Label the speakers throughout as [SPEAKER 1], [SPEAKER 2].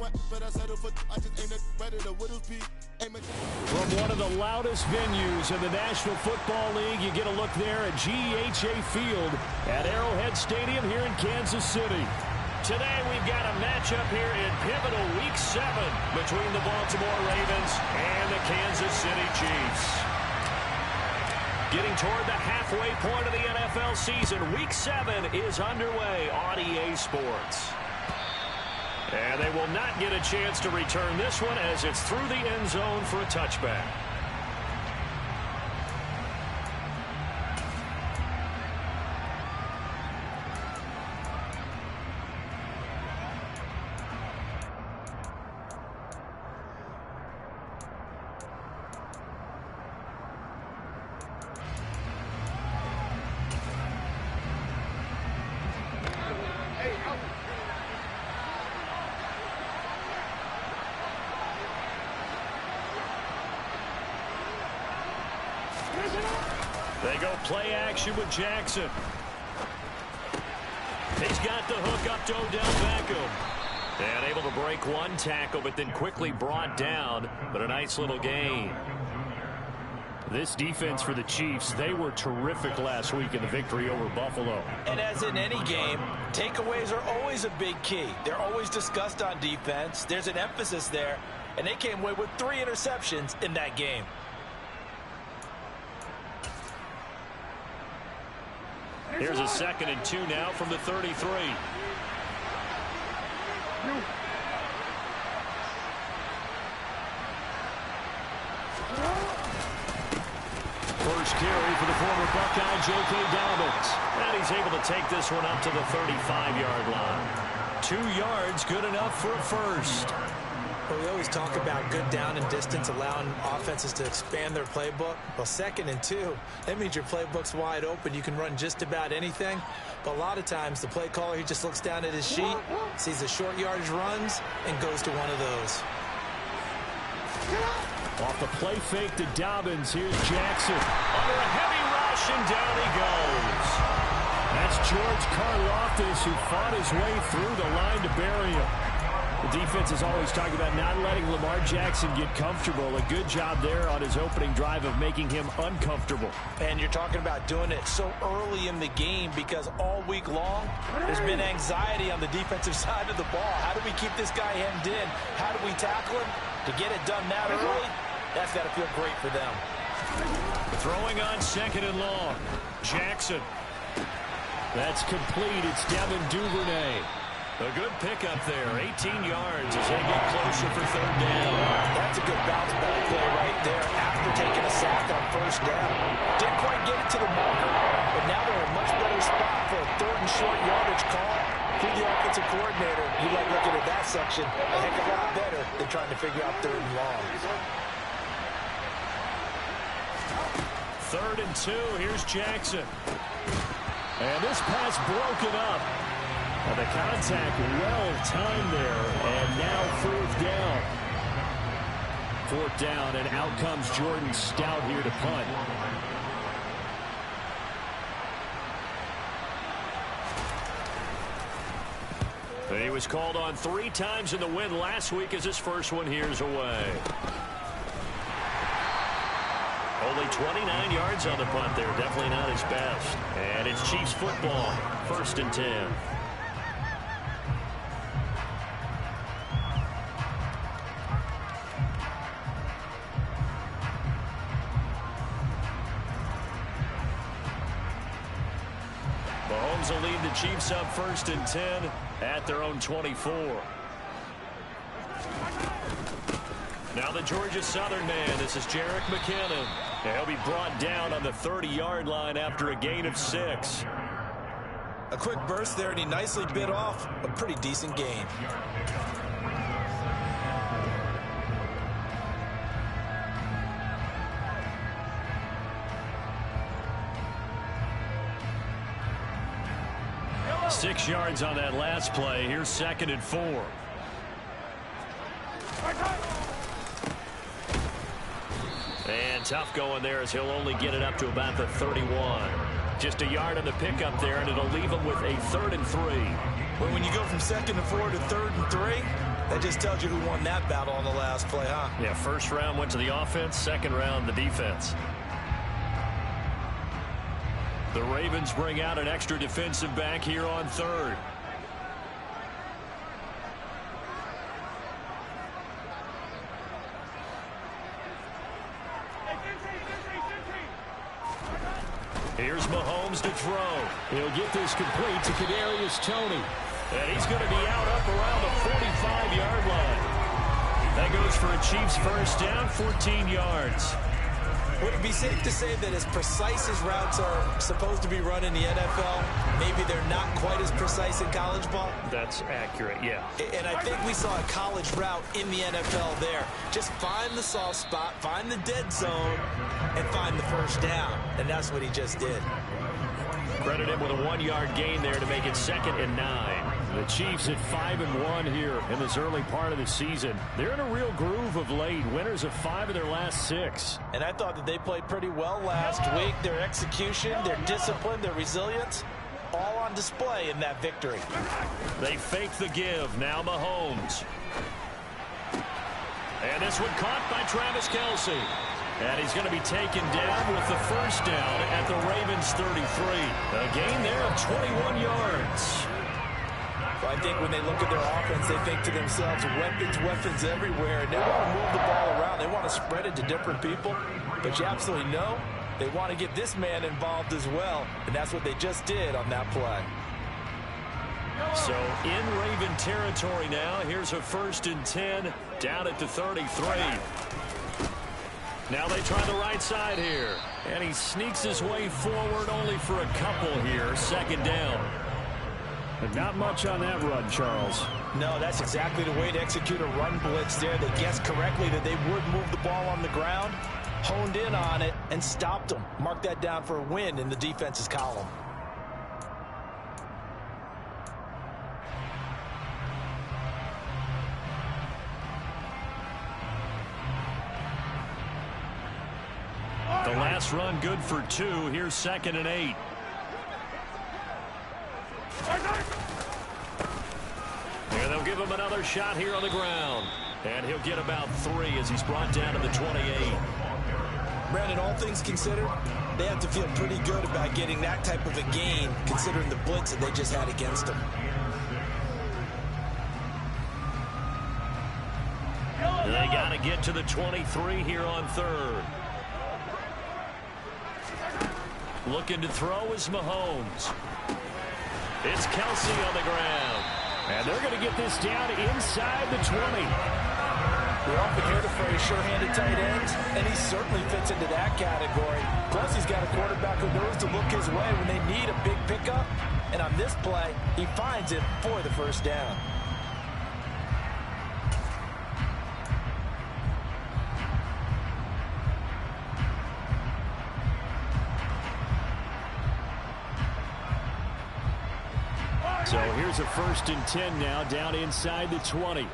[SPEAKER 1] From one of the loudest venues in the National Football League, you get a look there at GEHA Field at Arrowhead Stadium here in Kansas City. Today we've got a matchup here in pivotal Week 7 between the Baltimore Ravens and the Kansas City Chiefs. Getting toward the halfway point of the NFL season, Week 7 is underway on EA Sports. And they will not get a chance to return this one as it's through the end zone for a touchback. They go play action with Jackson. He's got the hook up to Odell Beckham. And able to break one tackle, but then quickly brought down. But a nice little gain. This defense for the Chiefs, they were terrific last week in the victory over Buffalo.
[SPEAKER 2] And as in any game, takeaways are always a big key. They're always discussed on defense. There's an emphasis there. And they came away with 3 interceptions in that game.
[SPEAKER 1] Here's a 2nd and 2 now from the 33. First carry for the former Buckeye, J.K. Dobbins. And he's able to take this one up to the 35-yard line. 2 yards, good enough for a first.
[SPEAKER 2] Well, we always talk about good down and distance, allowing offenses to expand their playbook. Well, 2nd and 2, that means your playbook's wide open. You can run just about anything. But a lot of times, the play caller, he just looks down at his sheet, sees the short yardage runs, and goes to one of those.
[SPEAKER 1] Off the play fake to Dobbins, here's Jackson. Under a heavy rush, and down he goes. That's George Karlaftis, who fought his way through the line to bury him. The defense is always talking about not letting Lamar Jackson get comfortable. A good job there on his opening drive of making him uncomfortable.
[SPEAKER 2] And you're talking about doing it so early in the game because all week long, there's been anxiety on the defensive side of the ball. How do we keep this guy hemmed in? How do we tackle him? To get it done that early, that's got to feel great for them.
[SPEAKER 1] Throwing on 2nd and long. Jackson. That's complete. It's Devin Duvernay. A good pickup there, 18 yards as they get closer for 3rd down.
[SPEAKER 2] That's a good bounce back play right there after taking a sack on 1st down. Didn't quite get it to the marker, but now they're in a much better spot for a 3rd and short yardage call. Through the offensive coordinator, you like looking at that section a heck of a lot better than trying to figure out 3rd and long.
[SPEAKER 1] 3rd and 2, here's Jackson. And this pass broken up. And the contact well timed there, and now 4th down. 4th down, and out comes Jordan Stout here to punt. He was called on 3 times in the win last week as his first one here's away. Only 29 yards on the punt there, definitely not his best. And it's Chiefs football, 1st and 10. Mahomes will lead the Chiefs up 1st and 10 at their own 24. Now the Georgia Southern man. This is Jerick McKinnon. And he'll be brought down on the 30-yard line after a gain of 6.
[SPEAKER 2] A quick burst there, and he nicely bit off a pretty decent gain.
[SPEAKER 1] Six yards on that last play. Here's 2nd and 4. And tough going there as he'll only get it up to about the 31. Just a yard on the pickup there, and it'll leave him with a 3rd and 3.
[SPEAKER 2] Well, when you go from 2nd and 4 to 3rd and 3, That just tells you who won that battle on the last play, huh?
[SPEAKER 1] Yeah, first round went to the offense, second round the defense. The Ravens bring out an extra defensive back here on third. Here's Mahomes to throw. He'll get this complete to Kadarius Toney. And he's going to be out up around the 45-yard line. That goes for a Chiefs first down, 14 yards.
[SPEAKER 2] Would it be safe to say that as precise as routes are supposed to be run in the NFL, maybe they're not quite as precise in college ball?
[SPEAKER 1] That's accurate, yeah.
[SPEAKER 2] And I think we saw a college route in the NFL there. Just find the soft spot, find the dead zone, and find the first down. And that's what he just did.
[SPEAKER 1] Credit him with a 1-yard gain there to make it 2nd and 9. The Chiefs at 5-1 here in this early part of the season. They're in a real groove of late. Winners of 5 of their last 6.
[SPEAKER 2] And I thought that they played pretty well last week. Their execution, their discipline, their resilience, all on display in that victory.
[SPEAKER 1] They fake the give. Now Mahomes. And this one caught by Travis Kelce. And he's going to be taken down with the first down at the Ravens 33. A gain there of 21 yards.
[SPEAKER 2] Well, I think when they look at their offense, they think to themselves, weapons everywhere. And they want to move the ball around. They want to spread it to different people. But you absolutely know they want to get this man involved as well. And that's what they just did on that play.
[SPEAKER 1] So in Raven territory now. Here's a 1st and 10 down at the 33. Now they try the right side here. And he sneaks his way forward only for a couple here. 2nd down. But not much on that run, Charles.
[SPEAKER 2] No, that's exactly the way to execute a run blitz there. They guessed correctly that they would move the ball on the ground, honed in on it, and stopped them. Mark that down for a win in the defense's column.
[SPEAKER 1] The last run good for 2. Here's 2nd and 8. And they'll give him another shot here on the ground. And he'll get about 3 as he's brought down to the 28.
[SPEAKER 2] Brandon, all things considered, they have to feel pretty good about getting that type of a gain, considering the blitz that they just had against them.
[SPEAKER 1] They got to get to the 23 here on 3rd. Looking to throw is Mahomes. It's Kelce on the ground. And they're going to get this down inside the 20.
[SPEAKER 2] We often hear the phrase sure-handed tight ends, and he certainly fits into that category. Plus, he's got a quarterback who knows to look his way when they need a big pickup. And on this play, he finds it for the first down.
[SPEAKER 1] So here's a 1st and 10 now down inside the 20.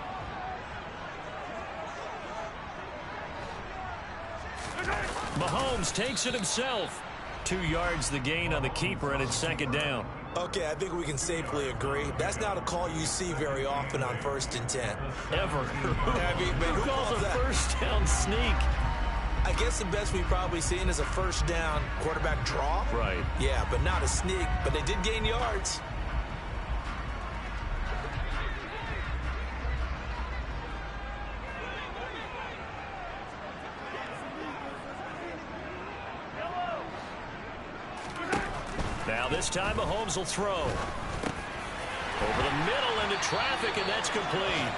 [SPEAKER 1] Mahomes takes it himself. 2 yards the gain on the keeper, and it's 2nd down.
[SPEAKER 2] Okay, I think we can safely agree. That's not a call you see very often on 1st and 10.
[SPEAKER 1] Ever.
[SPEAKER 2] I mean, but
[SPEAKER 1] who calls a
[SPEAKER 2] that?
[SPEAKER 1] first down sneak?
[SPEAKER 2] I guess the best we've probably seen is a first down quarterback draw.
[SPEAKER 1] Right.
[SPEAKER 2] Yeah, but not a sneak. But they did gain yards.
[SPEAKER 1] Now this time Mahomes will throw. Over the middle into traffic, and that's complete.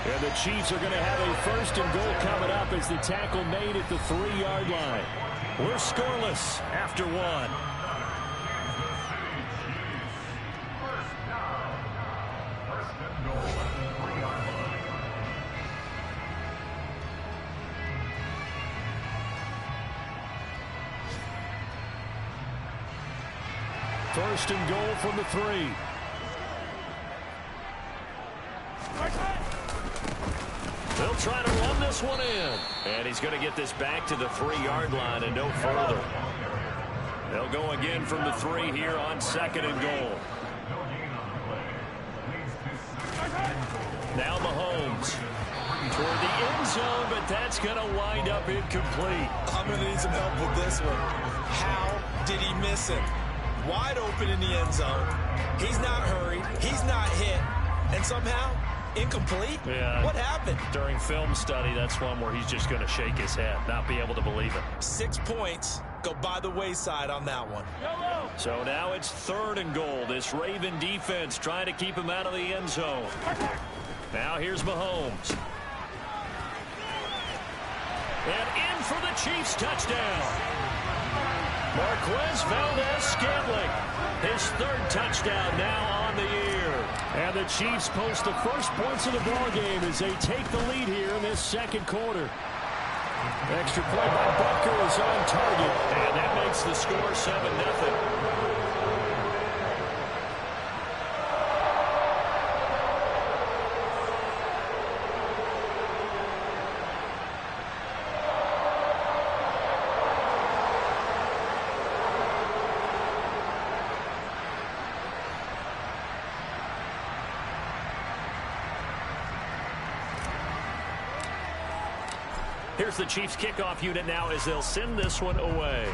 [SPEAKER 1] And the Chiefs are going to have a 1st and goal coming up as the tackle made at the 3-yard line. We're scoreless after 1. First and goal from the 3. They'll try to run this one in. And he's going to get this back to the 3-yard line and no further. They'll go again from the 3 here on 2nd and goal. Now Mahomes toward the end zone, but that's going to wind up incomplete.
[SPEAKER 2] I'm going to need some help with this one. How did he miss him? Wide open in the end zone. He's not hurried. He's not hit. And somehow, incomplete?
[SPEAKER 1] Yeah.
[SPEAKER 2] What happened?
[SPEAKER 1] During film study, that's one where he's just going to shake his head, not be able to believe it.
[SPEAKER 2] 6 points go by the wayside on that one.
[SPEAKER 1] So now it's 3rd and goal. This Raven defense trying to keep him out of the end zone. Now here's Mahomes. And in for the Chiefs touchdown. Marquez Valdez-Scantling, his 3rd touchdown now on the year. And the Chiefs post the first points of the ball game as they take the lead here in this 2nd quarter. Extra point by Butker is on target, and that makes the score 7-0. Here's the Chiefs kickoff unit now as they'll send this one away.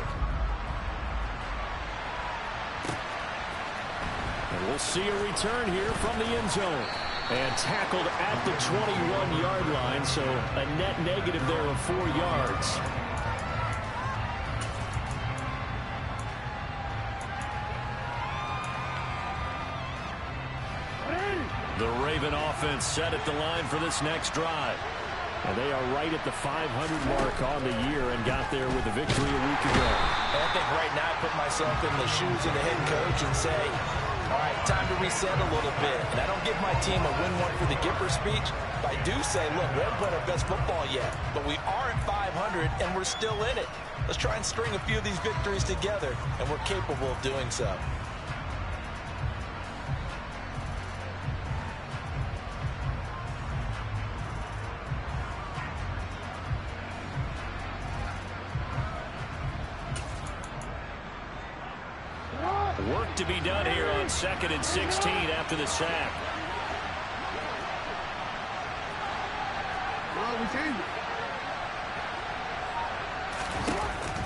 [SPEAKER 1] And we'll see a return here from the end zone. And tackled at the 21-yard line, so a net negative there of 4 yards. The Raven offense set at the line for this next drive. And they are right at the 500 mark on the year and got there with a victory a week ago.
[SPEAKER 2] I think right now I put myself in the shoes of the head coach and say, all right, time to reset a little bit. And I don't give my team a win one for the Gipper speech, but I do say, look, we haven't played our best football yet, but we are at 500 and we're still in it. Let's try and string a few of these victories together, and we're capable of doing so.
[SPEAKER 1] Work to be done here on 2nd and 16 after the sack.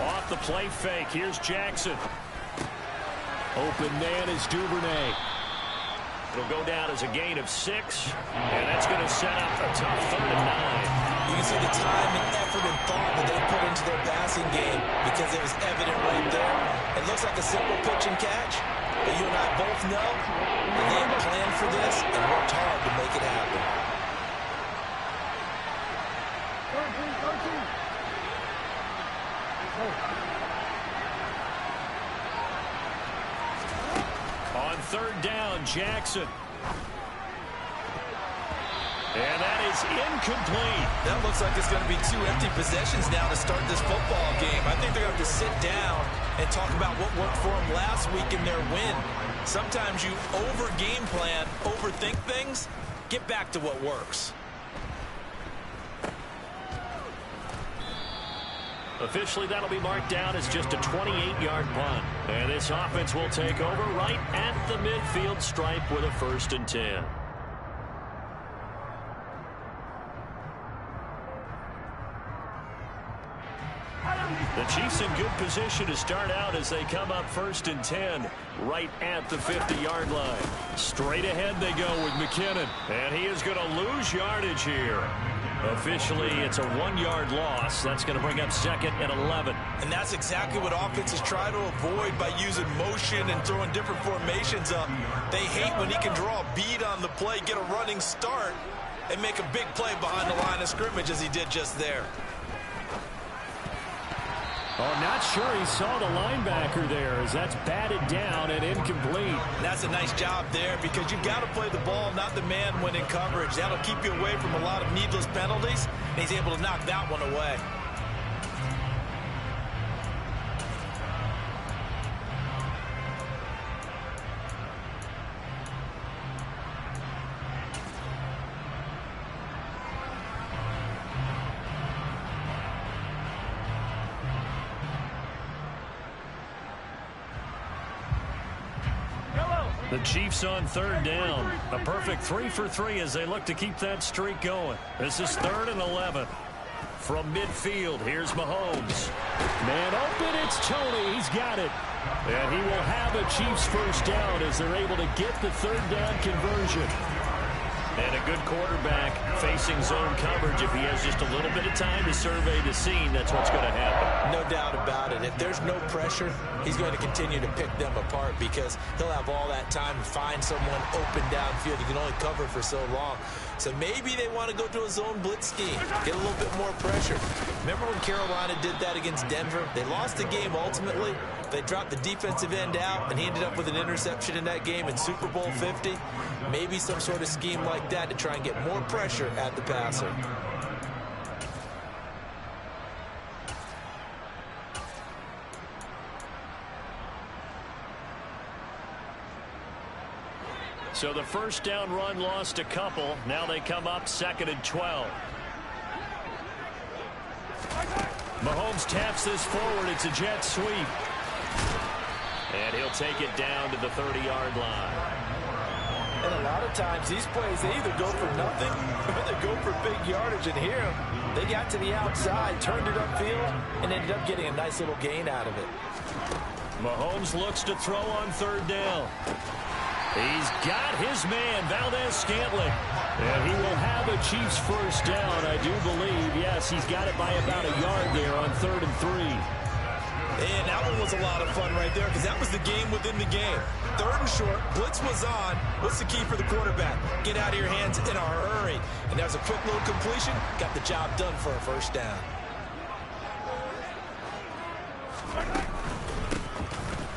[SPEAKER 1] Off the play fake. Here's Jackson. Open man is Duvernay. It'll go down as a gain of 6, and that's going to set up a tough 3rd and 9.
[SPEAKER 2] You can see the time and effort and thought that they put into their passing game because it was evident right there. It looks like a simple pitch and catch, but you and I both know that they have planned for this and worked hard to make it happen.
[SPEAKER 1] On 3rd down, Jackson. And that is incomplete.
[SPEAKER 2] That looks like it's going to be 2 empty possessions now to start this football game. I think they're going to have to sit down and talk about what worked for them last week in their win. Sometimes you over-game plan, overthink things. Get back to what works.
[SPEAKER 1] Officially, that'll be marked down as just a 28-yard punt. And this offense will take over right at the midfield stripe with a 1st and 10. The Chiefs in good position to start out as they come up 1st and 10 right at the 50-yard line. Straight ahead they go with McKinnon, and he is going to lose yardage here. Officially, it's a 1-yard loss. That's going to bring up 2nd and 11.
[SPEAKER 2] And that's exactly what offenses try to avoid by using motion and throwing different formations up. They hate when he can draw a bead on the play, get a running start, and make a big play behind the line of scrimmage as he did just there.
[SPEAKER 1] Oh, not sure he saw the linebacker there as that's batted down and incomplete.
[SPEAKER 2] And that's a nice job there because you've got to play the ball, not the man when in coverage. That'll keep you away from a lot of needless penalties, and he's able to knock that one away.
[SPEAKER 1] The Chiefs on third down. A perfect 3 for 3 as they look to keep that streak going. This is 3rd and 11. From midfield, here's Mahomes. Man open, it's Tony. He's got it. And he will have a Chiefs first down as they're able to get the third down conversion. And a good quarterback facing zone coverage. If he has just a little bit of time to survey the scene, that's what's going to happen.
[SPEAKER 2] No doubt about it. If there's no pressure, he's going to continue to pick them apart because he'll have all that time to find someone open downfield. He can only cover for so long. So maybe they want to go to a zone blitz scheme, get a little bit more pressure. Remember when Carolina did that against Denver? They lost the game ultimately. They dropped the defensive end out, and he ended up with an interception in that game in Super Bowl 50. Maybe some sort of scheme like that to try and get more pressure at the passer.
[SPEAKER 1] So the first down run lost a couple. Now they come up 2nd and 12. Mahomes taps this forward. It's a jet sweep. And he'll take it down to the 30-yard line.
[SPEAKER 2] And a lot of times these plays, they either go for nothing or they go for big yardage. And here, they got to the outside, turned it upfield, and ended up getting a nice little gain out of it.
[SPEAKER 1] Mahomes looks to throw on third down. He's got his man, Valdez-Scantling. And he will have a Chiefs first down, I do believe. Yes, he's got it by about a yard there on 3rd and 3.
[SPEAKER 2] And that one was a lot of fun right there because that was the game within the game. 3rd and short, blitz was on. What's the key for the quarterback? Get out of your hands in a hurry. And that was a quick little completion. Got the job done for a first down.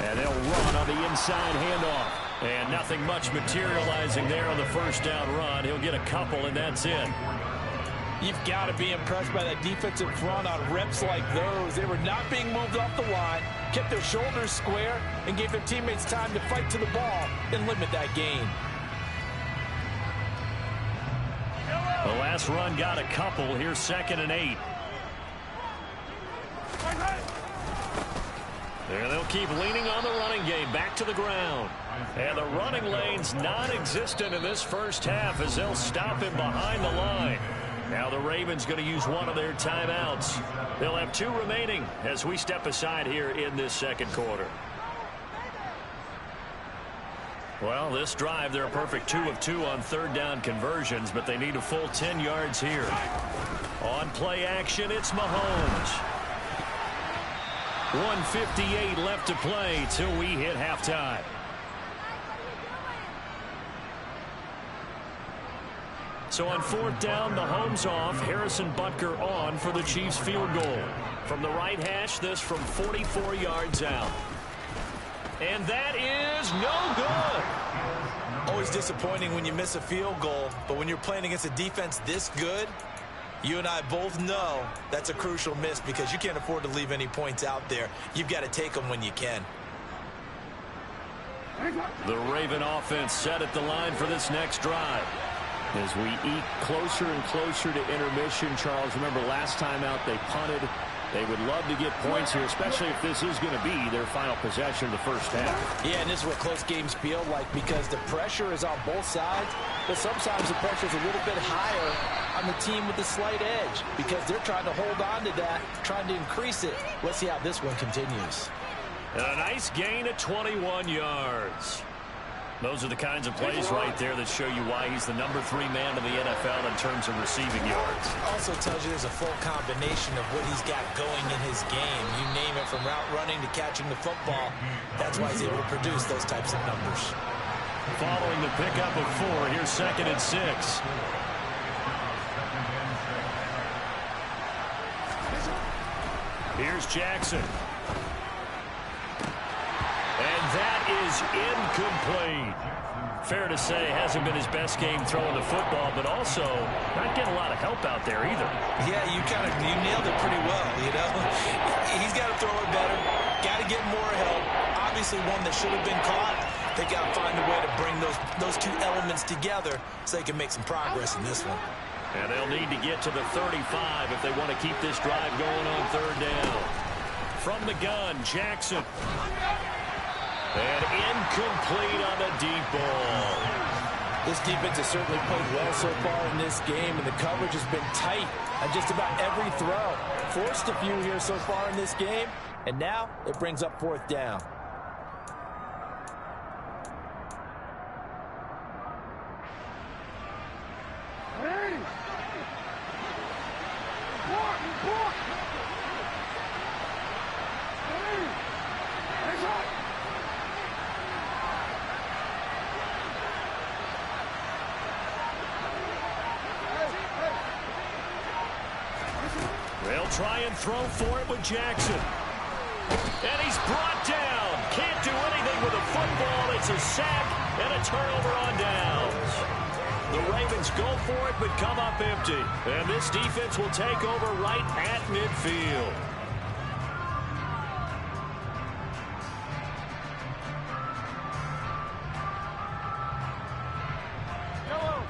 [SPEAKER 1] And they'll run on the inside handoff. And nothing much materializing there on the first down run. He'll get a couple, and that's it.
[SPEAKER 2] You've got to be impressed by that defensive front on reps like those. They were not being moved off the line, kept their shoulders square, and gave their teammates time to fight to the ball and limit that gain.
[SPEAKER 1] The last run got a couple. Here's 2nd and 8. There they'll keep leaning on the running game. Back to the ground. And the running lane's non-existent in this first half as they'll stop him behind the line. Now the Ravens going to use one of their timeouts. They'll have 2 remaining as we step aside here in this second quarter. Well, this drive, they're a perfect 2 of 2 on third down conversions, but they need a full 10 yards here. On play action, it's Mahomes. 1:58 left to play till we hit halftime. So on 4th down, Mahomes off, Harrison Butker on for the Chiefs field goal. From the right hash, this from 44 yards out. And that is no good.
[SPEAKER 2] Always disappointing when you miss a field goal, but when you're playing against a defense this good, you and I both know that's a crucial miss because you can't afford to leave any points out there. You've got to take them when you can.
[SPEAKER 1] The Raven offense set at the line for this next drive. As we eat closer and closer to intermission, Charles, remember last time out they punted. They would love to get points here, especially if this is going to be their final possession of the first half.
[SPEAKER 2] Yeah, and this is what close games feel like because the pressure is on both sides, but sometimes the pressure is a little bit higher on the team with the slight edge because they're trying to hold on to that, trying to increase it. Let's see how this one continues.
[SPEAKER 1] And a nice gain of 21 yards. Those are the kinds of plays right there that show you why he's the number 3 man in the NFL in terms of receiving yards.
[SPEAKER 2] Also tells you there's a full combination of what he's got going in his game. You name it, from route running to catching the football. That's why he's able to produce those types of numbers.
[SPEAKER 1] Following the pickup of 4, here's 2nd and 6. Here's Jackson. And that is incomplete. Fair to say, hasn't been his best game throwing the football, but also not getting a lot of help out there either.
[SPEAKER 2] Yeah, you nailed it pretty well, you know. He's got to throw it better. Got to get more help. Obviously one that should have been caught. They got to find a way to bring those 2 elements together so they can make some progress in this one.
[SPEAKER 1] And they'll need to get to the 35 if they want to keep this drive going on third down. From the gun, Jackson. And incomplete on the deep ball.
[SPEAKER 2] This defense has certainly played well so far in this game, and the coverage has been tight on just about every throw. Forced a few here so far in this game, and now it brings up fourth down.
[SPEAKER 1] They'll try and throw for it with Jackson. And he's brought down. Can't do anything with a football. It's a sack and a turnover on downs. The Ravens go for it but come up empty. And this defense will take over right at midfield.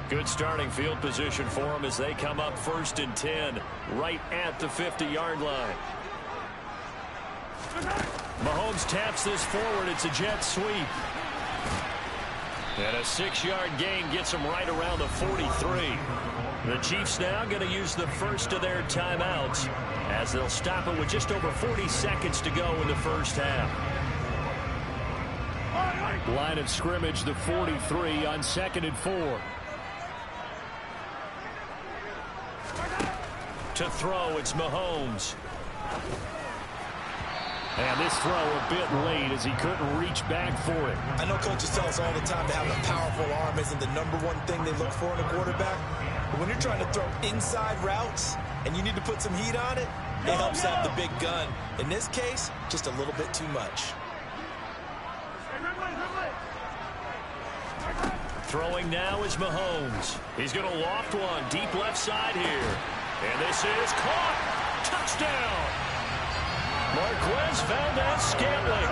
[SPEAKER 1] Good starting field position for them as they come up 1st and 10 right at the 50-yard line. Mahomes taps this forward. It's a jet sweep. And a 6-yard gain gets them right around the 43. The Chiefs now going to use the first of their timeouts as they'll stop it with just over 40 seconds to go in the first half. Line of scrimmage, the 43 on 2nd and 4. To throw, it's Mahomes. And this throw a bit late as he couldn't reach back for it.
[SPEAKER 2] I know coaches tell us all the time that having a powerful arm isn't the #1 thing they look for in a quarterback. But when you're trying to throw inside routes and you need to put some heat on it, it helps have the big gun. In this case, just a little bit too much.
[SPEAKER 1] Throwing now is Mahomes. He's going to loft one deep left side here. And this is caught. Touchdown. Marquez found that Scantling.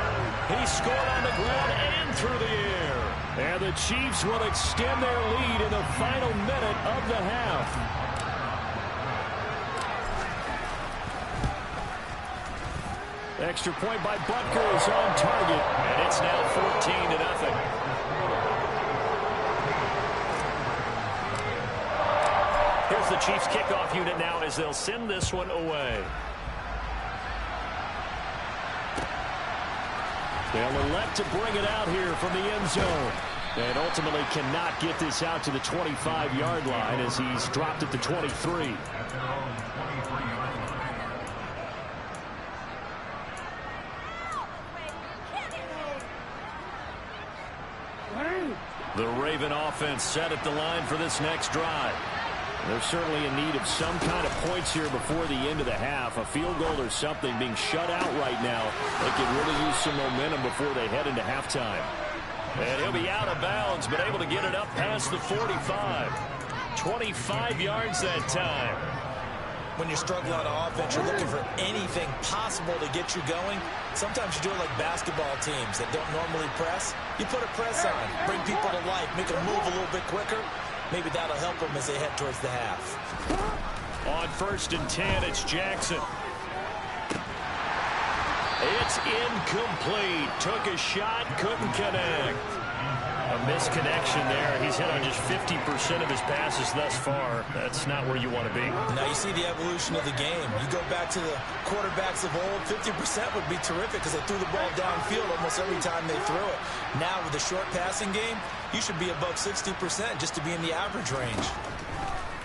[SPEAKER 1] He scored on the ground and through the air. And the Chiefs will extend their lead in the final minute of the half. Extra point by Butker is on target. And it's now 14-0. Here's the Chiefs kickoff unit now as they'll send this one away. They'll elect to bring it out here from the end zone. And ultimately cannot get this out to the 25-yard line as he's dropped at the 23. The Raven offense set at the line for this next drive. They're certainly in need of some kind of points here before the end of the half. A field goal or something being shut out right now. They could really use some momentum before they head into halftime. And he'll be out of bounds, but able to get it up past the 45. 25 yards that time.
[SPEAKER 2] When you're struggling on offense, you're looking for anything possible to get you going. Sometimes you do it like basketball teams that don't normally press. You put a press on, bring people to life, make them move a little bit quicker. Maybe that'll help them as they head towards the half.
[SPEAKER 1] On 1st and 10, it's Jackson. It's incomplete. Took a shot, couldn't connect. A misconnection there. He's hit on just 50% of his passes thus far. That's not where you want to be.
[SPEAKER 2] Now you see the evolution of the game. You go back to the quarterbacks of old, 50% would be terrific because they threw the ball downfield almost every time they threw it. Now with the short passing game, you should be above 60% just to be in the average range.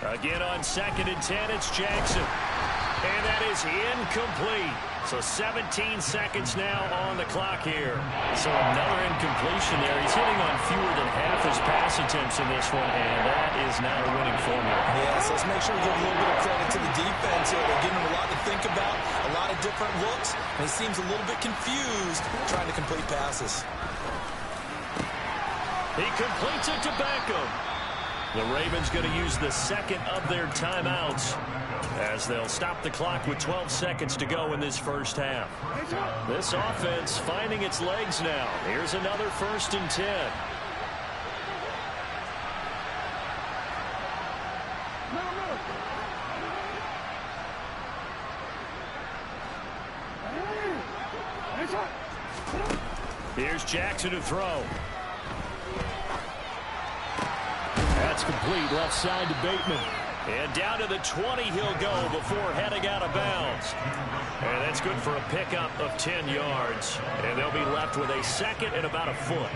[SPEAKER 1] Again on 2nd and 10, it's Jackson. And that is incomplete. So 17 seconds now on the clock here. So another incompletion there. He's hitting on fewer than half his pass attempts in this one, and that is not a winning formula.
[SPEAKER 2] Yeah, so let's make sure we give a little bit of credit to the defense here. They're giving him a lot to think about, a lot of different looks, and he seems a little bit confused trying to complete passes.
[SPEAKER 1] He completes it to Beckham. The Ravens going to use the second of their timeouts as they'll stop the clock with 12 seconds to go in this first half. This offense finding its legs now. Here's another 1st and 10. Here's Jackson to throw. That's complete left side to Bateman. And down to the 20 he'll go before heading out of bounds. And that's good for a pickup of 10 yards. And they'll be left with a second and about a foot.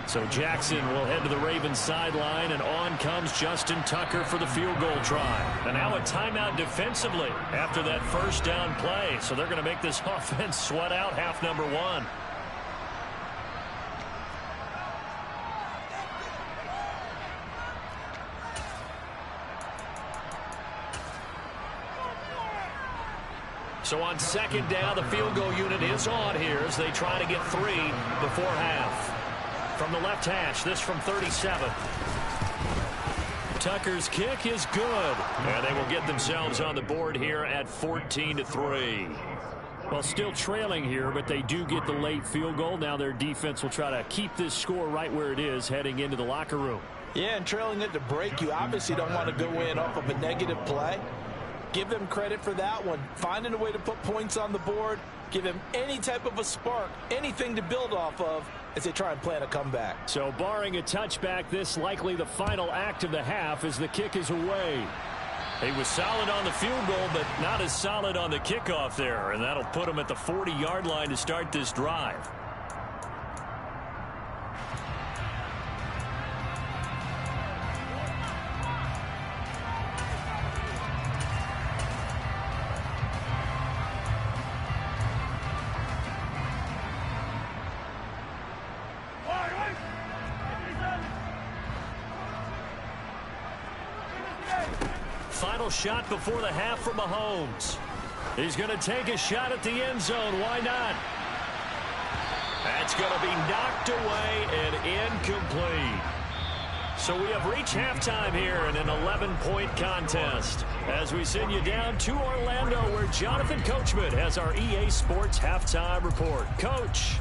[SPEAKER 1] So Jackson will head to the Ravens sideline, and on comes Justin Tucker for the field goal try. And now a timeout defensively after that first down play. So they're going to make this offense sweat out half number one. So on second down, the field goal unit is on here as they try to get 3 before half. From the left hash, this from 37. Tucker's kick is good. And they will get themselves on the board here at 14-3. Well, still trailing here, but they do get the late field goal. Now their defense will try to keep this score right where it is heading into the locker room.
[SPEAKER 2] Yeah, and trailing it to break, you obviously don't want to go in off of a negative play. Give them credit for that one. Finding a way to put points on the board. Give them any type of a spark, anything to build off of as they try and plan a comeback.
[SPEAKER 1] So barring a touchback, this likely the final act of the half as the kick is away. He was solid on the field goal, but not as solid on the kickoff there. And that'll put him at the 40-yard line to start this drive. Final shot before the half from Mahomes. He's going to take a shot at the end zone. Why not? That's going to be knocked away and incomplete. So we have reached halftime here in an 11-point contest as we send you down to Orlando where Jonathan Coachman has our EA Sports halftime report. Coach.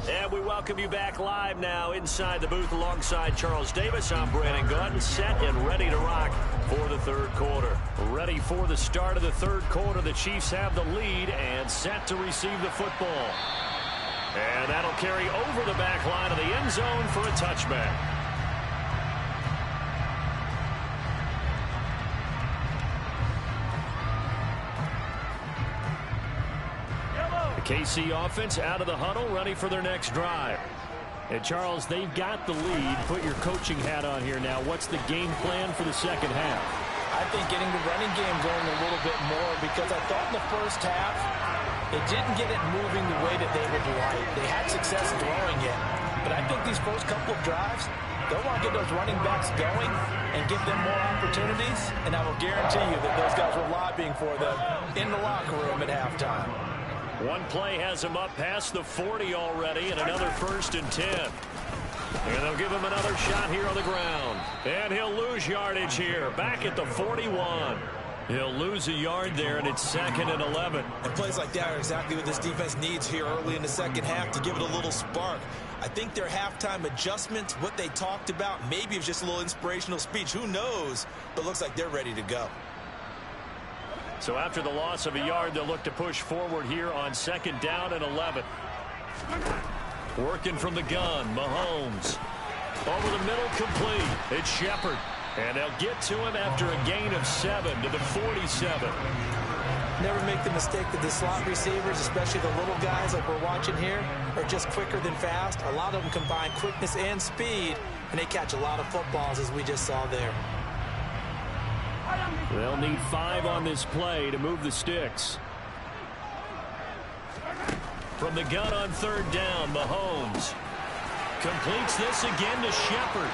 [SPEAKER 1] And we welcome you back live now inside the booth alongside Charles Davis. I'm Brandon Gordon, set and ready to rock for the third quarter. Ready for the start of the third quarter. The Chiefs have the lead and set to receive the football. And that'll carry over the back line of the end zone for a touchback. KC offense out of the huddle, ready for their next drive. And Charles, they've got the lead. Put your coaching hat on here now. What's the game plan for the second half?
[SPEAKER 2] I think getting the running game going a little bit more because I thought in the first half they didn't get it moving the way that they would like. They had success throwing it. But I think these first couple of drives, they'll want to get those running backs going and give them more opportunities. And I will guarantee you that those guys were lobbying for them in the locker room at halftime.
[SPEAKER 1] One play has him up past the 40 already, and another 1st and 10. And they'll give him another shot here on the ground. And he'll lose yardage here, back at the 41. He'll lose a yard there, and it's 2nd and 11.
[SPEAKER 3] And plays like that are exactly what this defense needs here early in the second half to give it a little spark. I think their halftime adjustments, what they talked about, maybe it was just a little inspirational speech. Who knows? But looks like they're ready to go.
[SPEAKER 1] So after the loss of a yard, they'll look to push forward here on 2nd down and 11. Working from the gun, Mahomes. Over the middle, complete. It's Shepard. And they'll get to him after a gain of 7 to the 47.
[SPEAKER 2] Never make the mistake that the slot receivers, especially the little guys like we're watching here, are just quicker than fast. A lot of them combine quickness and speed, and they catch a lot of footballs, as we just saw there.
[SPEAKER 1] They'll need 5 on this play to move the sticks. From the gun on 3rd down, Mahomes completes this again to Shepard.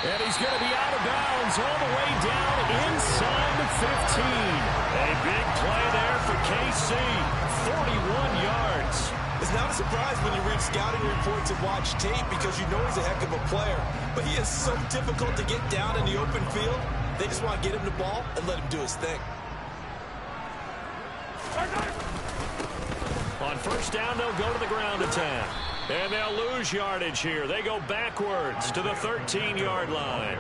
[SPEAKER 1] And he's going to be out of bounds all the way down inside the 15. A big play there for KC. 41 yards.
[SPEAKER 3] It's not a surprise when you read scouting reports and watch tape because you know he's a heck of a player. But he is so difficult to get down in the open field. They just want to get him the ball and let him do his thing.
[SPEAKER 1] On 1st down, they'll go to the ground attack. And they'll lose yardage here. They go backwards to the 13-yard line.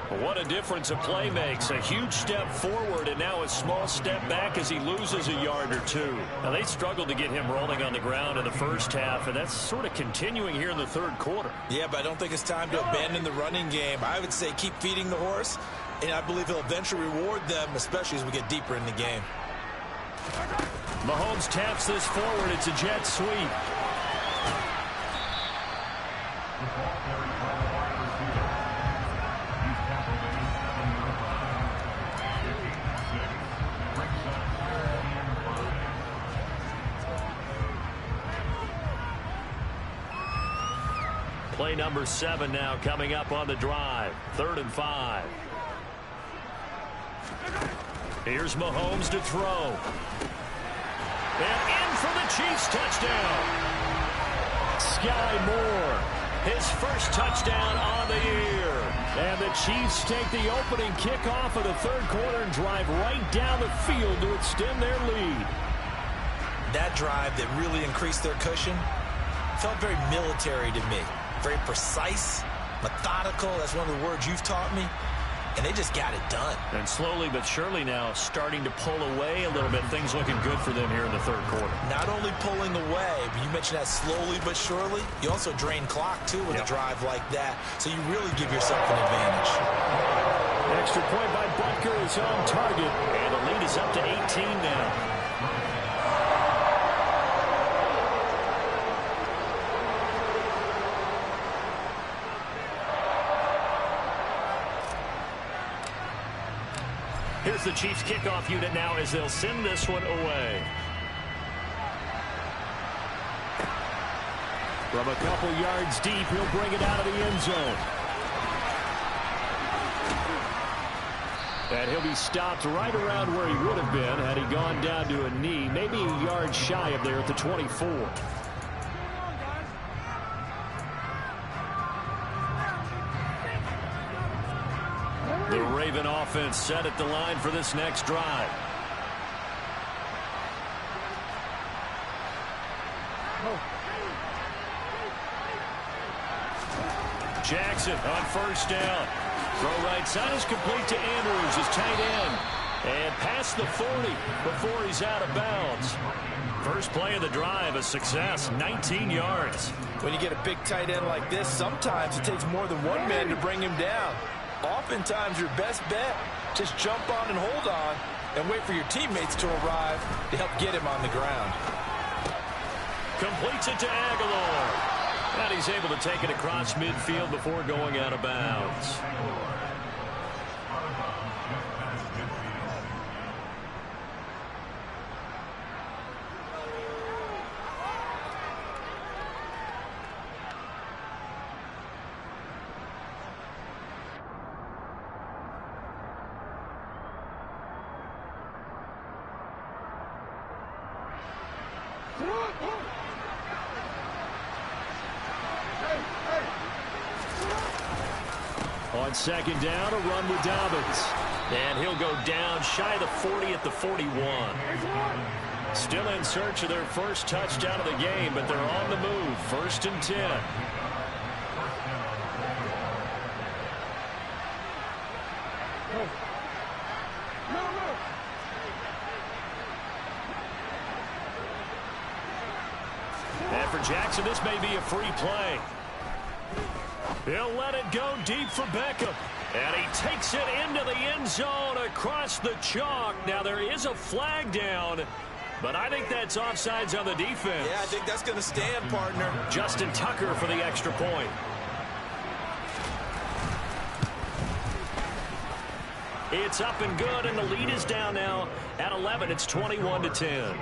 [SPEAKER 1] What a difference a play makes. A huge step forward and now a small step back as he loses a yard or two. Now, they struggled to get him rolling on the ground in the first half, and that's sort of continuing here in the third quarter.
[SPEAKER 3] Yeah, but I don't think it's time to abandon the running game. I would say keep feeding the horse, and I believe he'll eventually reward them, especially as we get deeper in the game.
[SPEAKER 1] Mahomes taps this forward. It's a jet sweep. Play number 7 now coming up on the drive. 3rd and 5. Here's Mahomes to throw. And in for the Chiefs touchdown. Sky Moore, his first touchdown on the year. And the Chiefs take the opening kickoff of the third quarter and drive right down the field to extend their lead.
[SPEAKER 3] That drive that really increased their cushion felt very military to me. Very precise, methodical. That's one of the words you've taught me. And they just got it done.
[SPEAKER 1] And slowly but surely now starting to pull away a little bit. Things looking good for them here in the third quarter.
[SPEAKER 3] Not only pulling away, but you mentioned that slowly but surely. You also drain clock, too, with a drive like that. So you really give yourself an advantage.
[SPEAKER 1] Extra point by Butker is on target. And the lead is up to 18 now. Here's the Chiefs kickoff unit now as they'll send this one away. From a couple yards deep, he'll bring it out of the end zone. And he'll be stopped right around where he would have been had he gone down to a knee, maybe a yard shy of there at the 24. The Raven offense set at the line for this next drive. Jackson on first down. Throw right side is complete to Andrews, his tight end. And past the 40 before he's out of bounds. First play of the drive, a success, 19 yards.
[SPEAKER 3] When you get a big tight end like this, sometimes it takes more than one man to bring him down. Oftentimes, your best bet, just jump on and hold on and wait for your teammates to arrive to help get him on the ground.
[SPEAKER 1] Completes it to Aguilar. And he's able to take it across midfield before going out of bounds. On second down, a run with Dobbins. And he'll go down shy of the 40 at the 41. Still in search of their first touchdown of the game, but they're on the move. 1st and 10. And for Jackson, this may be a free play. He'll let it go deep for Beckham. And he takes it into the end zone across the chalk. Now, there is a flag down, but I think that's offsides on the defense.
[SPEAKER 3] Yeah, I think that's going to stand, partner.
[SPEAKER 1] Justin Tucker for the extra point. It's up and good, and the lead is down now at 11. It's 21-10.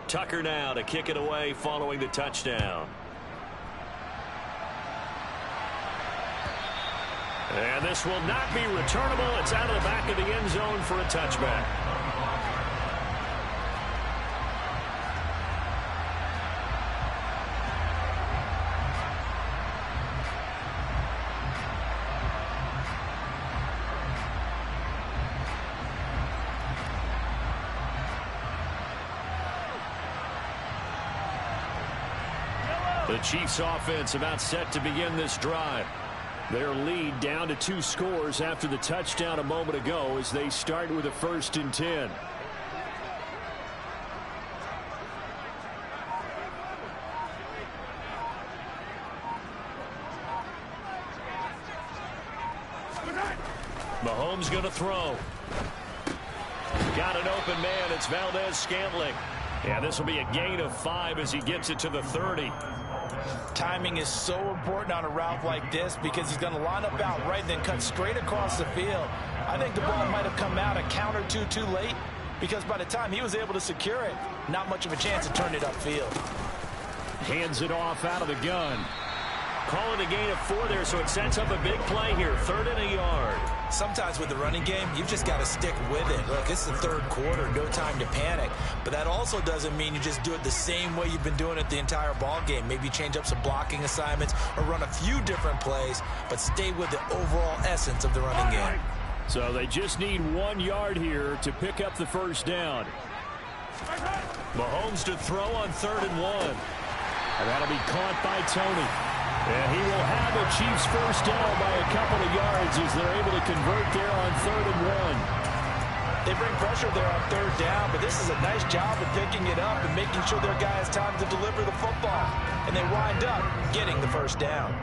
[SPEAKER 1] Tucker now to kick it away following the touchdown. And this will not be returnable. It's out of the back of the end zone for a touchback. The Chiefs offense about set to begin this drive. Their lead down to 2 scores after the touchdown a moment ago as they start with a 1st and 10. Mahomes going to throw. Got an open man. It's Valdez-Scantling. And this will be a gain of 5 as he gets it to the 30.
[SPEAKER 2] Timing is so important on a route like this because he's going to line up out right and then cut straight across the field. I think the ball might have come out a count or two too late because by the time he was able to secure it, not much of a chance to turn it upfield.
[SPEAKER 1] Hands it off out of the gun. Call it a gain of 4 there, so it sets up a big play here. 3rd and a yard.
[SPEAKER 3] Sometimes with the running game, you've just got to stick with it. Look, it's the 3rd quarter, no time to panic. But that also doesn't mean you just do it the same way you've been doing it the entire ball game. Maybe change up some blocking assignments or run a few different plays, but stay with the overall essence of the running game.
[SPEAKER 1] So they just need 1 yard here to pick up the 1st down. Mahomes to throw on 3rd and 1. And that'll be caught by Tony. And he will have a Chiefs 1st down by a couple of yards as they're able to convert there on 3rd and 1.
[SPEAKER 2] They bring pressure there on 3rd down, but this is a nice job of picking it up and making sure their guy has time to deliver the football. And they wind up getting the 1st down.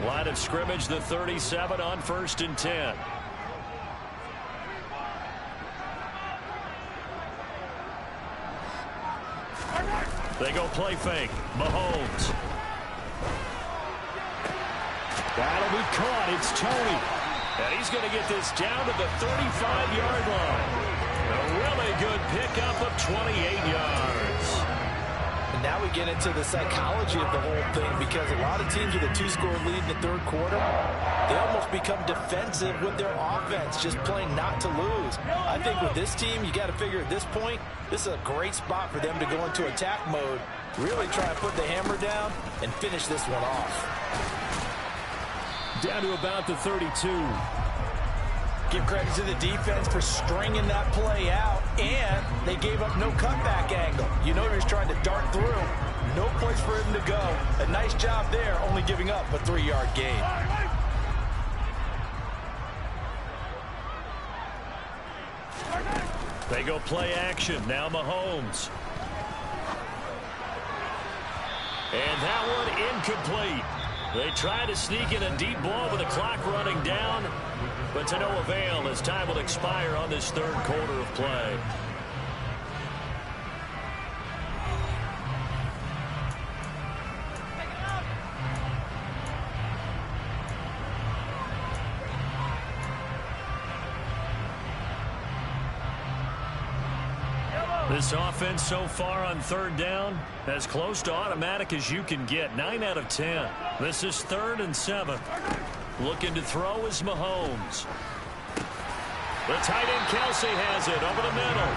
[SPEAKER 1] Line of scrimmage, the 37 on 1st and 10. They go play fake. Mahomes. That'll be caught. It's Tony. And he's going to get this down to the 35-yard line. A really good pickup of 28 yards.
[SPEAKER 2] And now we get into the psychology of the whole thing because a lot of teams with a 2-score lead in the 3rd quarter, they almost become defensive with their offense, just playing not to lose. I think with this team, you got to figure at this point, this is a great spot for them to go into attack mode, really try and put the hammer down and finish this one off.
[SPEAKER 1] Down to about the 32.
[SPEAKER 2] Give credit to the defense for stringing that play out, and they gave up no cutback angle. You know he was trying to dart through. No place for him to go. A nice job there, only giving up a 3-yard gain.
[SPEAKER 1] They go play action. Now Mahomes. And that one incomplete. They try to sneak in a deep ball with the clock running down, but to no avail as time will expire on this 3rd quarter of play. This offense so far on 3rd down, as close to automatic as you can get. 9 out of 10. This is 3rd and 7. Looking to throw is Mahomes. The tight end Kelsey has it over the middle.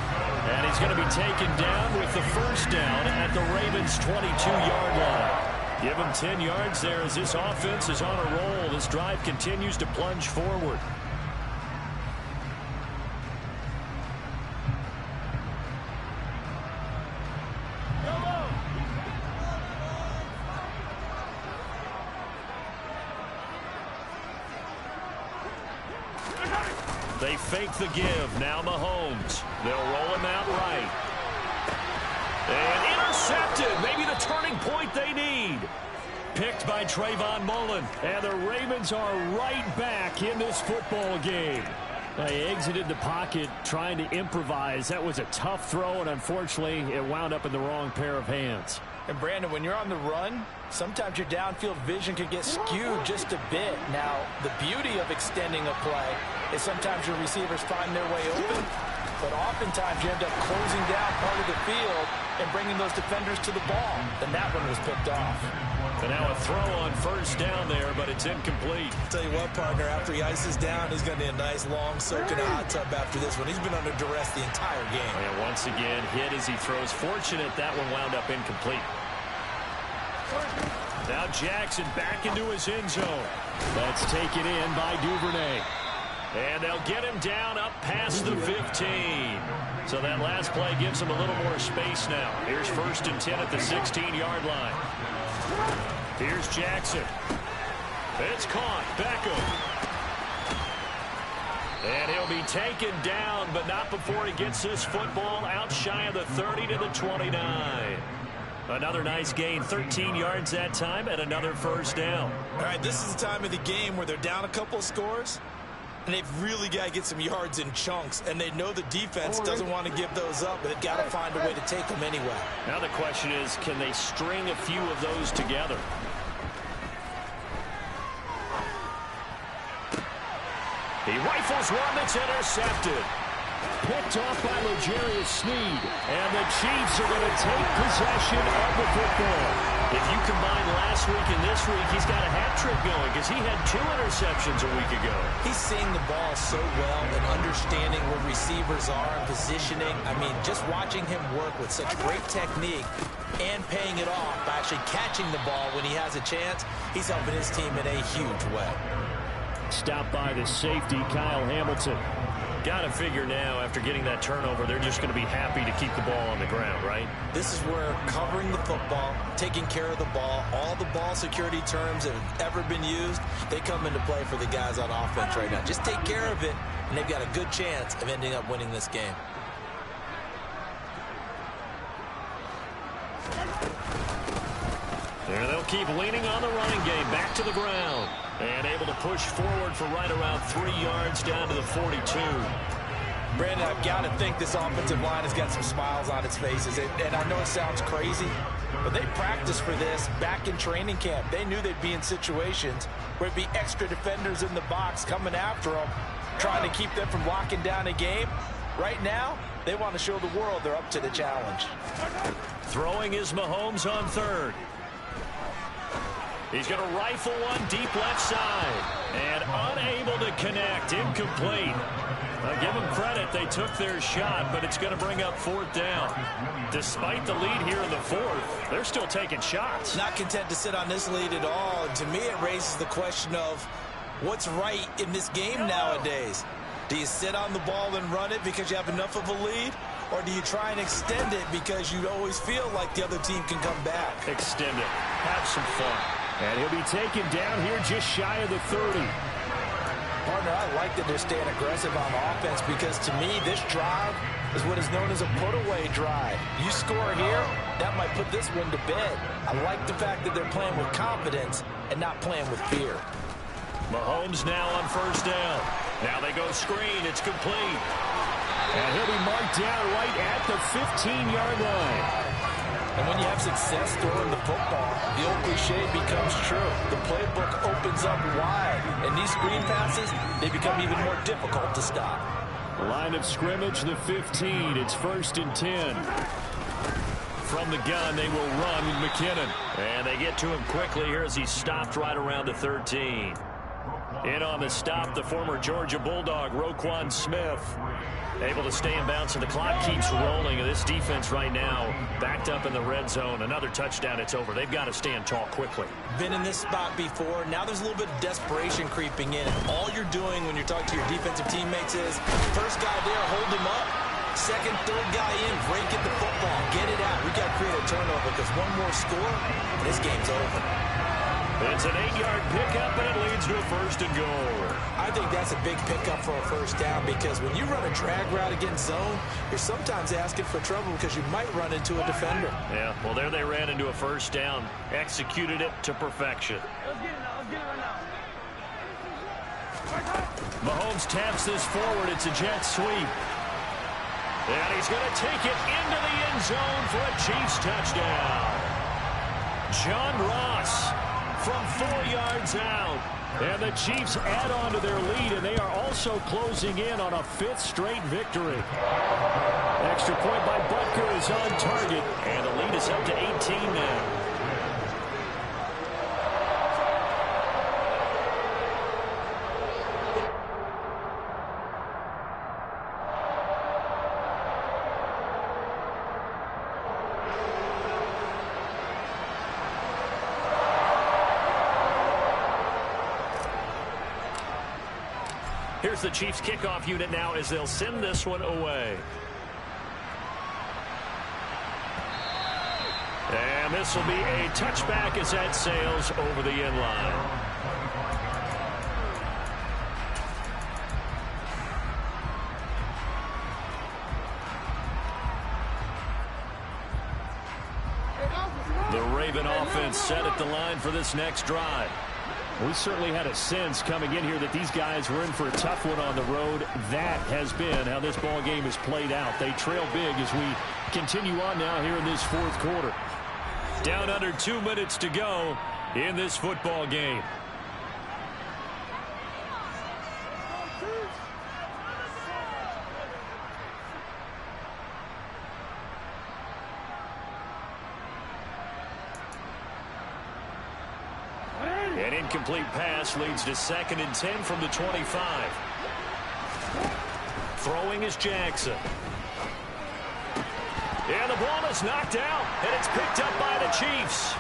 [SPEAKER 1] And he's going to be taken down with the 1st down at the Ravens' 22-yard line. Give him 10 yards there as this offense is on a roll. This drive continues to plunge forward. They fake the give. Now Mahomes. They'll roll him out right. And intercepted. Maybe the turning point they need. Picked by Trayvon Mullen. And the Ravens are right back in this football game. They exited the pocket trying to improvise. That was a tough throw, and unfortunately, it wound up in the wrong pair of hands.
[SPEAKER 2] And Brandon, when you're on the run, sometimes your downfield vision can get skewed just a bit. Now, the beauty of extending a play is sometimes your receivers find their way open, but oftentimes you end up closing down part of the field and bringing those defenders to the ball. And that one was picked off.
[SPEAKER 1] And now a throw on 1st down there, but it's incomplete.
[SPEAKER 3] Tell you what, partner, after he ices down, he's going to need a nice long soak in a hot tub after this one. He's been under duress the entire game.
[SPEAKER 1] And once again, hit as he throws. Fortunate that one wound up incomplete. Now Jackson back into his end zone. That's taken in by Duvernay. And they'll get him down up past the 15. So that last play gives him a little more space now. Here's 1st and 10 at the 16-yard line. Here's Jackson. It's caught. Beckham. And he'll be taken down, but not before he gets this football out shy of the 30 to the 29. Another nice gain, 13 yards that time, and another 1st down.
[SPEAKER 3] All right, this is the time of the game where they're down a couple of scores, and they've really got to get some yards in chunks, and they know the defense doesn't want to give those up, but they've got to find a way to take them anyway.
[SPEAKER 1] Now the question is, can they string a few of those together? He rifles one that's intercepted. Picked off by L'Jarius Sneed. And the Chiefs are going to take possession of the football. If you combine last week and this week, he's got a hat trick going because he had 2 interceptions a week ago.
[SPEAKER 3] He's seeing the ball so well and understanding where receivers are and positioning. I mean, just watching him work with such great technique and paying it off by actually catching the ball when he has a chance, he's helping his team in a huge way.
[SPEAKER 1] Stopped by the safety, Kyle Hamilton. Got to figure now, after getting that turnover, they're just going to be happy to keep the ball on the ground, right?
[SPEAKER 3] This is where covering the football, taking care of the ball, all the ball security terms that have ever been used, they come into play for the guys on offense right now. Just take care of it, and they've got a good chance of ending up winning this game.
[SPEAKER 1] And they'll keep leaning on the running game, back to the ground. And able to push forward for right around 3 yards down to the 42.
[SPEAKER 3] Brandon, I've got to think this offensive line has got some smiles on its faces. And I know it sounds crazy, but they practiced for this back in training camp. They knew they'd be in situations where it'd be extra defenders in the box coming after them, trying to keep them from locking down a game. Right now, they want to show the world they're up to the challenge.
[SPEAKER 1] Throwing is Mahomes on 3rd. He's going to rifle one deep left side. And unable to connect. Incomplete. I'll give them credit. They took their shot, but it's going to bring up 4th down. Despite the lead here in the 4th, they're still taking shots.
[SPEAKER 3] Not content to sit on this lead at all. To me, it raises the question of what's right in this game nowadays. Do you sit on the ball and run it because you have enough of a lead? Or do you try and extend it because you always feel like the other team can come back?
[SPEAKER 1] Extend it. Have some fun. And he'll be taken down here just shy of the 30.
[SPEAKER 3] Partner, I like that they're staying aggressive on offense because to me, this drive is what is known as a put-away drive. You score here, that might put this one to bed. I like the fact that they're playing with confidence and not playing with fear.
[SPEAKER 1] Mahomes now on 1st down. Now they go screen. It's complete. And he'll be marked down right at the 15-yard line.
[SPEAKER 3] And when you have success throwing the football, the old cliche becomes true. The playbook opens up wide, and these screen passes, they become even more difficult to stop.
[SPEAKER 1] Line of scrimmage, the 15. It's 1st and 10. From the gun, they will run McKinnon. And they get to him quickly here as he's stopped right around the 13. In on the stop, the former Georgia Bulldog, Roquan Smith. Able to stay in bounds, and the clock keeps rolling. And this defense right now backed up in the red zone. Another touchdown, it's over. They've got to stand tall quickly.
[SPEAKER 3] Been in this spot before. Now there's a little bit of desperation creeping in. And all you're doing when you're talking to your defensive teammates is, first guy there, hold him up. Second, third guy in, break at the football. Get it out. We've got to create a turnover because one more score, this game's over.
[SPEAKER 1] It's an 8-yard pickup, and it leads to a 1st and goal.
[SPEAKER 3] I think that's a big pickup for a 1st down because when you run a drag route against zone, you're sometimes asking for trouble because you might run into a defender.
[SPEAKER 1] Yeah, well, there they ran into a 1st down. Executed it to perfection.
[SPEAKER 4] Let's get it right now.
[SPEAKER 1] Mahomes taps this forward. It's a jet sweep. And he's going to take it into the end zone for a Chiefs touchdown. John Ross from 4 yards out. And the Chiefs add on to their lead, and they are also closing in on a 5th straight victory. Extra point by Butker is on target, and the lead is up to 18 now. Here's the Chiefs kickoff unit now as they'll send this one away. And this will be a touchback as that sails over the end line. The Raven offense set at the line for this next drive. We certainly had a sense coming in here that these guys were in for a tough one on the road. That has been how this ball game has played out. They trail big as we continue on now here in this fourth quarter. Down under 2 minutes to go in this football game. An incomplete pass leads to 2nd and 10 from the 25. Throwing is Jackson. And the ball is knocked out, and it's picked up by the Chiefs.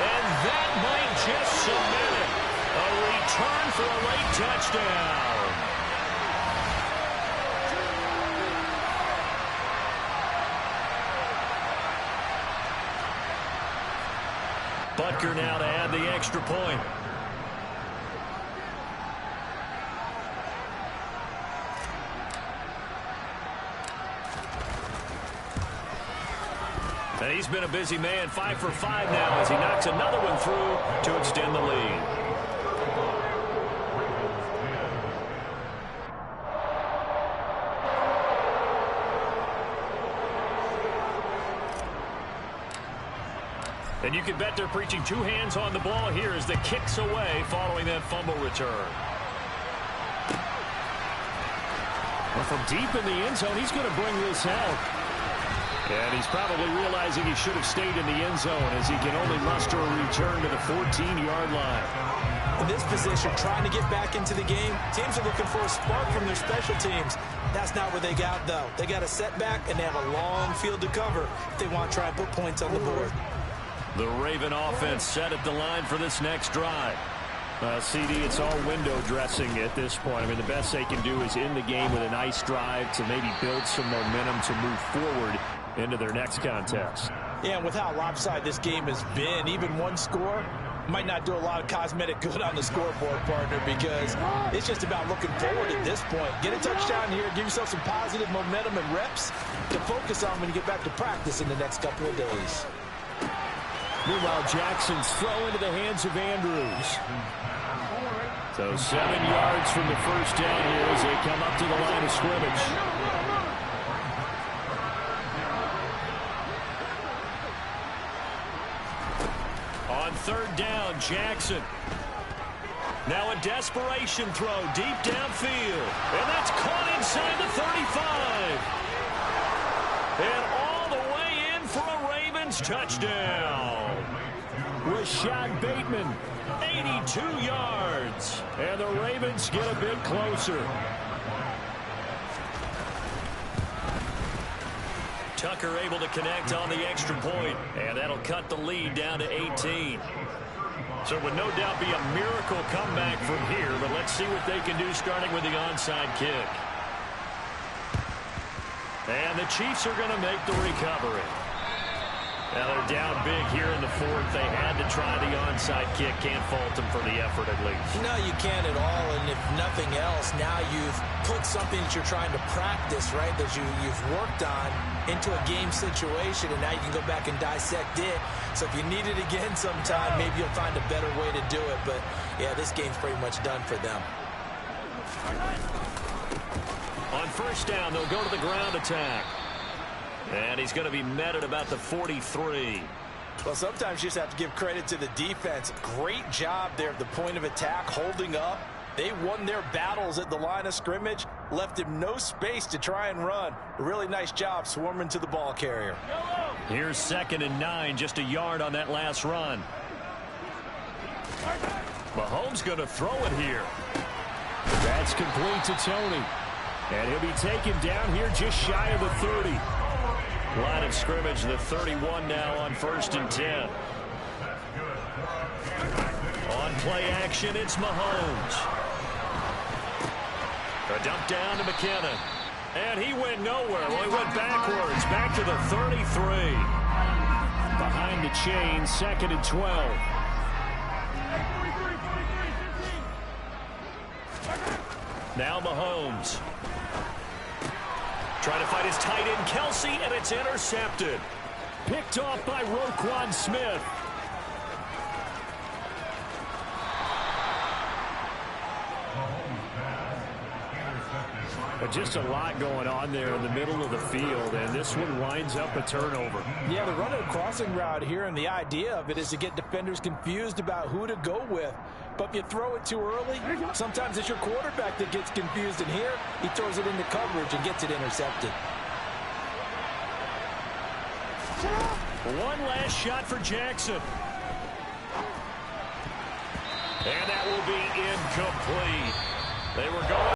[SPEAKER 1] And that might just cement it. A return for a late touchdown. Butker now to add the extra point. And he's been a busy man, 5 for 5 now as he knocks another one through to extend the lead. And you can bet they're preaching 2 hands on the ball here as the kick's away following that fumble return. Well, from deep in the end zone, he's going to bring this out. And he's probably realizing he should have stayed in the end zone as he can only muster a return to the 14-yard line.
[SPEAKER 2] In this position, trying to get back into the game, teams are looking for a spark from their special teams. That's not what they got, though. They got a setback, and they have a long field to cover if they want to try and put points on the board.
[SPEAKER 1] The Raven offense set at the line for this next drive. CD, it's all window dressing at this point. I mean, the best they can do is end the game with a nice drive to maybe build some momentum to move forward into their next contest.
[SPEAKER 2] Yeah, and with how lopsided this game has been, even one score might not do a lot of cosmetic good on the scoreboard, partner, because it's just about looking forward at this point. Get a touchdown here, give yourself some positive momentum and reps to focus on when you get back to practice in the next couple of days.
[SPEAKER 1] Meanwhile, Jackson's throw into the hands of Andrews. So 7 yards from the first down here as they come up to the line of scrimmage. On 3rd down, Jackson. Now a desperation throw deep downfield. And that's caught inside the 35. And all the way in for a Ravens touchdown. Rashad Bateman, 82 yards. And the Ravens get a bit closer. Tucker able to connect on the extra point, and that'll cut the lead down to 18. So it would no doubt be a miracle comeback from here, but let's see what they can do starting with the onside kick. And the Chiefs are going to make the recovery. Now they're down big here in the 4th. They had to try the onside kick. Can't fault them for the effort at least.
[SPEAKER 2] No, you can't at all. And if nothing else, now you've put something that you're trying to practice, right, that you've worked on into a game situation, and now you can go back and dissect it. So if you need it again sometime, maybe you'll find a better way to do it. But, yeah, this game's pretty much done for them.
[SPEAKER 1] On 1st down, they'll go to the ground attack. And he's going to be met at about the 43.
[SPEAKER 2] Well, sometimes you just have to give credit to the defense. Great job there at the point of attack, holding up. They won their battles at the line of scrimmage, left him no space to try and run. A really nice job swarming to the ball carrier.
[SPEAKER 1] Here's 2nd and 9, just a yard on that last run. Mahomes going to throw it here. That's complete to Tony. And he'll be taken down here just shy of the 30. Line of scrimmage, the 31 now on 1st and 10. On Play action, it's Mahomes. A dump down to McKinnon. And he went nowhere. Well, he went backwards, back to the 33. Behind the chain, 2nd and 12. Now Mahomes. Trying to fight his tight end, Kelsey, and it's intercepted. Picked off by Roquan Smith. But just a lot going on there in the middle of the field, and this one winds up a turnover.
[SPEAKER 2] Yeah, they're running a crossing route here, and the idea of it is to get defenders confused about who to go with. But if you throw it too early, sometimes it's your quarterback that gets confused, and here he throws it into coverage and gets it intercepted.
[SPEAKER 1] One last shot for Jackson. And that will be incomplete. They were going